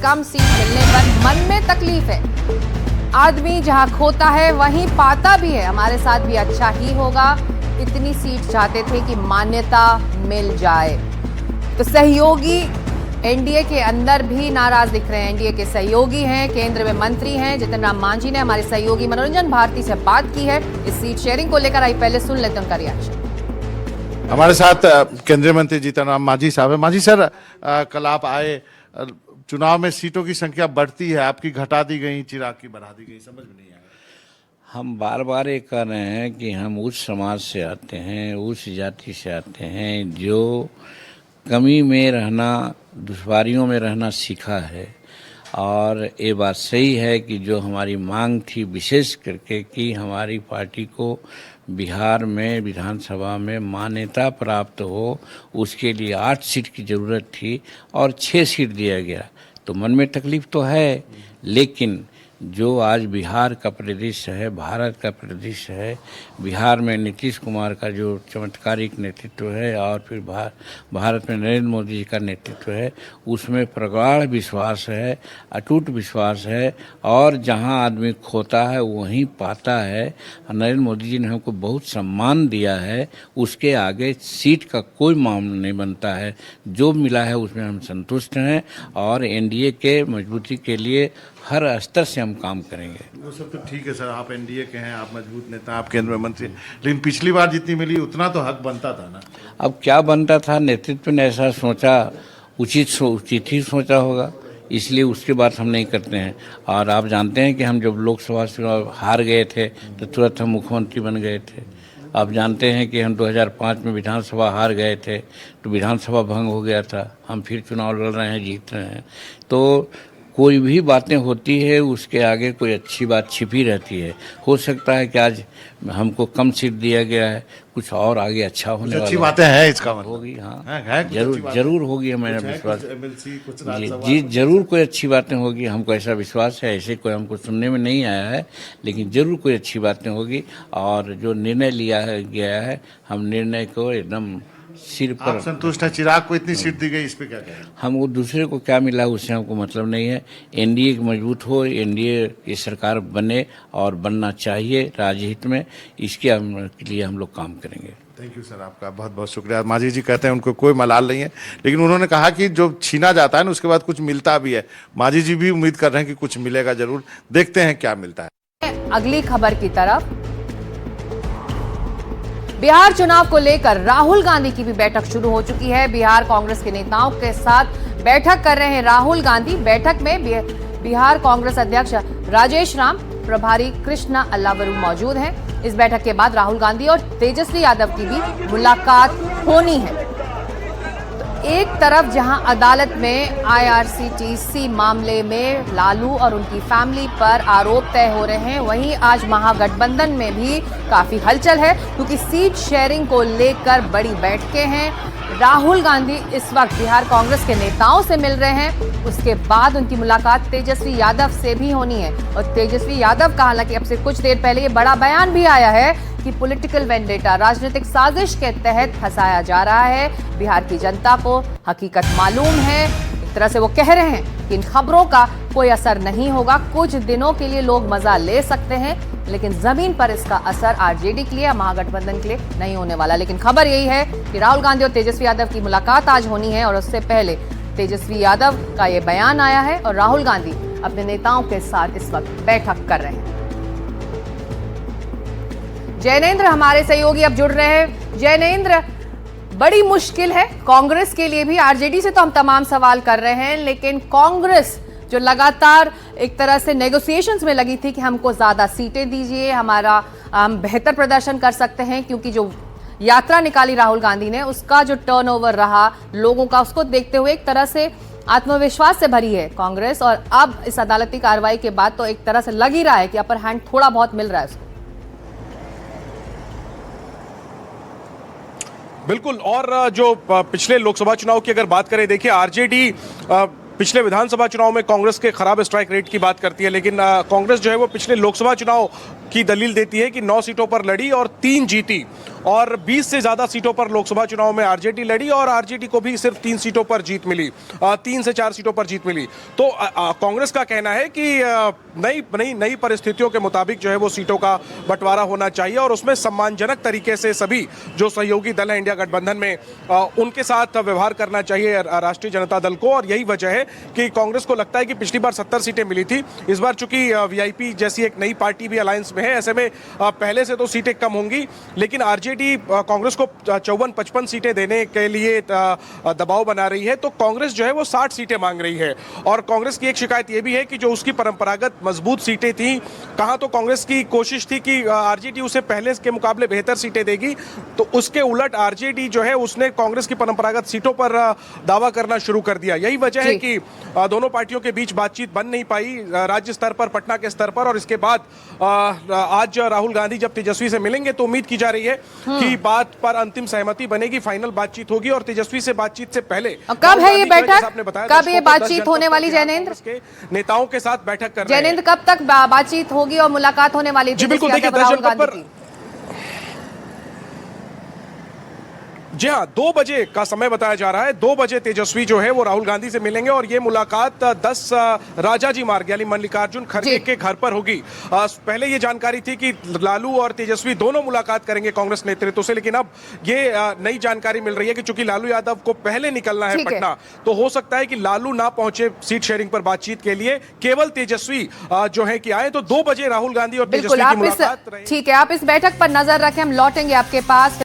कम seat मिलने पर मन में तकलीफ है। आदमी जहां खोता है वहीं पाता भी है। हमारे साथ भी अच्छा ही होगा, इतनी सीट चाहते थे कि मान्यता मिल जाए। तो सहयोगी एनडीए के अंदर भी नाराज दिख रहे हैं। एनडीए के सहयोगी हैं, केंद्र में मंत्री हैं जितिन राम मांझी ने हमारे सहयोगी मनोरंजन भारती से बात की है इस सीट शेयरिंग को लेकर। आई पहले सुन लेते हैं उनका रिएक्शन। हमारे साथ केंद्रीय मंत्री जीतन राम मांझी साहब है। मांझी सर, कल आप आए, चुनाव में सीटों की संख्या बढ़ती है, आपकी घटा दी गई, चिराग की बढ़ा दी गई, समझ में नहीं आया। हम बार बार ये कह रहे हैं कि हम उस समाज से आते हैं, उस जाति से आते हैं जो कमी में रहना, दुश्वारियों में रहना सीखा है। और ये बात सही है कि जो हमारी मांग थी विशेष करके कि हमारी पार्टी को बिहार में विधानसभा में मान्यता प्राप्त हो, उसके लिए 8 सीट की ज़रूरत थी और 6 सीट दिया गया। तो मन में तकलीफ तो है, लेकिन जो आज बिहार का परिदृश्य है, भारत का परिदृश्य है, बिहार में नीतीश कुमार का जो चमत्कारिक नेतृत्व है और फिर भारत में नरेंद्र मोदी जी का नेतृत्व है, उसमें प्रगाढ़ विश्वास है, अटूट विश्वास है। और जहां आदमी खोता है वहीं पाता है। नरेंद्र मोदी जी ने हमको बहुत सम्मान दिया है, उसके आगे सीट का कोई मामला नहीं बनता है। जो मिला है उसमें हम संतुष्ट हैं और एनडीए के मजबूती के लिए हर स्तर से हम काम करेंगे। वो सब तो ठीक है सर, आप एनडीए के हैं, आप मजबूत नेता, आप केंद्र में मंत्री, लेकिन पिछली बार जितनी मिली उतना तो हक बनता था ना। अब क्या बनता था, नेतृत्व ने ऐसा सोचा, उचित ही सोचा होगा, इसलिए उसकी बात हम नहीं करते हैं। और आप जानते हैं कि हम जब लोकसभा चुनाव हार गए थे तो तुरंत हम मुख्यमंत्री बन गए थे। आप जानते हैं कि हम 2005 में विधानसभा हार गए थे तो विधानसभा भंग हो गया था, हम फिर चुनाव लड़ रहे हैं, जीत रहे हैं। तो कोई भी बातें होती है उसके आगे कोई अच्छी बात छिपी रहती है। हो सकता है कि आज हमको कम सीट दिया गया है, कुछ और आगे अच्छा होने वाला, अच्छी बातें हैं इसका मतलब होगी। हाँ है जरूर होगी, हमें विश्वास जी जरूर कोई अच्छी बातें होगी, हमको ऐसा विश्वास है। ऐसे कोई हमको सुनने में नहीं आया है, लेकिन जरूर कोई अच्छी बातें होगी। और जो निर्णय लिया गया है, हम निर्णय को एकदम सिर पर। आप संतुष्ट है? चिराग को इतनी सीट दी गई, इस पे क्या कहें? हम वो दूसरे को क्या मिला उससे हमको मतलब नहीं है। एनडीए मजबूत हो, एनडीए की सरकार बने और बनना चाहिए राजहित में, इसके लिए हम लोग काम करेंगे। थैंक यू सर, आपका बहुत बहुत शुक्रिया। मांझी जी कहते हैं उनको कोई मलाल नहीं है, लेकिन उन्होंने कहा कि जो छीना जाता है ना उसके बाद कुछ मिलता भी है। मांझी जी भी उम्मीद कर रहे हैं कि कुछ मिलेगा जरूर, देखते हैं क्या मिलता है। अगली खबर की तरफ, बिहार चुनाव को लेकर राहुल गांधी की भी बैठक शुरू हो चुकी है। बिहार कांग्रेस के नेताओं के साथ बैठक कर रहे हैं राहुल गांधी। बैठक में बिहार कांग्रेस अध्यक्ष राजेश राम, प्रभारी कृष्णा अल्लावरू मौजूद हैं। इस बैठक के बाद राहुल गांधी और तेजस्वी यादव की भी मुलाकात होनी है। एक तरफ जहां अदालत में आईआरसीटीसी मामले में लालू और उनकी फैमिली पर आरोप तय हो रहे हैं, वहीं आज महागठबंधन में भी काफी हलचल है क्योंकि सीट शेयरिंग को लेकर बड़ी बैठकें हैं। राहुल गांधी इस वक्त बिहार कांग्रेस के नेताओं से मिल रहे हैं, उसके बाद उनकी मुलाकात तेजस्वी यादव से भी होनी है। और तेजस्वी यादव का हालांकि अब से कुछ देर पहले ये बड़ा बयान भी आया है कि पॉलिटिकल वेंडेटा, राजनीतिक साजिश के तहत फंसाया जा रहा है। बिहार की जनता को हकीकत मालूम है। एक तरह से वो कह रहे हैं कि इन खबरों का कोई असर नहीं होगा, कुछ दिनों के लिए लोग मजा ले सकते हैं, लेकिन जमीन पर इसका असर आरजेडी के लिए, महागठबंधन के लिए नहीं होने वाला। लेकिन खबर यही है कि राहुल गांधी और तेजस्वी यादव की मुलाकात आज होनी है और उससे पहले तेजस्वी यादव का ये बयान आया है और राहुल गांधी अपने नेताओं के साथ इस वक्त बैठक कर रहे हैं। जैनेंद्र हमारे सहयोगी अब जुड़ रहे हैं। जैनेंद्र, बड़ी मुश्किल है कांग्रेस के लिए भी। आरजेडी से तो हम तमाम सवाल कर रहे हैं, लेकिन कांग्रेस जो लगातार एक तरह से नेगोशिएशंस में लगी थी कि हमको ज्यादा सीटें दीजिए, हम बेहतर प्रदर्शन कर सकते हैं, क्योंकि जो यात्रा निकाली राहुल गांधी ने उसका जो टर्नओवर रहा लोगों का, उसको देखते हुए एक तरह से आत्मविश्वास से भरी है कांग्रेस। और अब इस अदालती कार्रवाई के बाद तो एक तरह से लग ही रहा है कि अपर हैंड थोड़ा बहुत मिल रहा है उसको। बिल्कुल। और जो पिछले लोकसभा चुनाव की अगर बात करें, देखिए आरजेडी पिछले विधानसभा चुनाव में कांग्रेस के खराब स्ट्राइक रेट की बात करती है, लेकिन कांग्रेस जो है वो पिछले लोकसभा चुनाव की दलील देती है कि 9 सीटों पर लड़ी और 3 जीती। और 20 से ज्यादा सीटों पर लोकसभा चुनाव में आरजेडी लड़ी और आरजेडी को भी सिर्फ 3 सीटों पर जीत मिली, 3 से 4 सीटों पर जीत मिली। तो कांग्रेस का कहना है कि नई परिस्थितियों के मुताबिक जो है वो सीटों का बंटवारा होना चाहिए और उसमें सम्मानजनक तरीके से सभी जो सहयोगी दल है इंडिया गठबंधन में उनके साथ व्यवहार करना चाहिए राष्ट्रीय जनता दल को। और यही वजह है कि कांग्रेस को लगता है कि पिछली बार 70 सीटें मिली थी, इस बार चूंकि वीआईपी जैसी एक नई पार्टी भी अलायंस में है, ऐसे में पहले से तो सीटें कम होंगी, लेकिन आरजेडी कांग्रेस को 54-55 सीटें देने के लिए दबाव बना रही है। तो कांग्रेस जो है वो 60 सीटें मांग रही है और कांग्रेस की एक शिकायत ये भी है कि जो उसकी परंपरागत मजबूत सीटें थी, कहां तो कांग्रेस की कोशिश थी कि आरजेडी उसे पहले के मुकाबले बेहतर सीटें देगी, तो उसके उलट आरजेडी जो है उसने कांग्रेस की परंपरागत सीटों पर दावा करना शुरू कर दिया। यही वजह है कि दोनों पार्टियों के बीच बातचीत बन नहीं पाई राज्य स्तर पर, पटना के स्तर पर। और इसके बाद आज राहुल गांधी जब तेजस्वी से मिलेंगे तो उम्मीद की जा रही है कि बात पर अंतिम सहमति बनेगी, फाइनल बातचीत होगी। और तेजस्वी से बातचीत से पहले कब है ये बैठक, कब ये बातचीत होने वाली जयनेंद्र? नेताओं के साथ बैठक कर रहे हैं। जयनेंद्र, कब तक बातचीत होगी और मुलाकात होने वाली? जी बिल्कुल, देखिए राहुल गांधी पर जी हाँ 2 बजे का समय बताया जा रहा है। 2 बजे तेजस्वी जो है वो राहुल गांधी से मिलेंगे और ये मुलाकात 10 राजाजी मार्ग यानी मल्लिकार्जुन खड़गे के घर पर होगी। पहले ये जानकारी थी कि लालू और तेजस्वी दोनों मुलाकात करेंगे कांग्रेस नेतृत्व से, लेकिन अब ये नई जानकारी मिल रही है कि चूंकि लालू यादव को पहले निकलना है पटना, तो हो सकता है कि लालू ना पहुंचे सीट शेयरिंग पर बातचीत के लिए, केवल तेजस्वी जो है कि आए। तो 2 बजे राहुल गांधी और तेजस्वी की मुलाकात। ठीक है, आप इस बैठक पर नजर रखें, हम लौटेंगे आपके पास।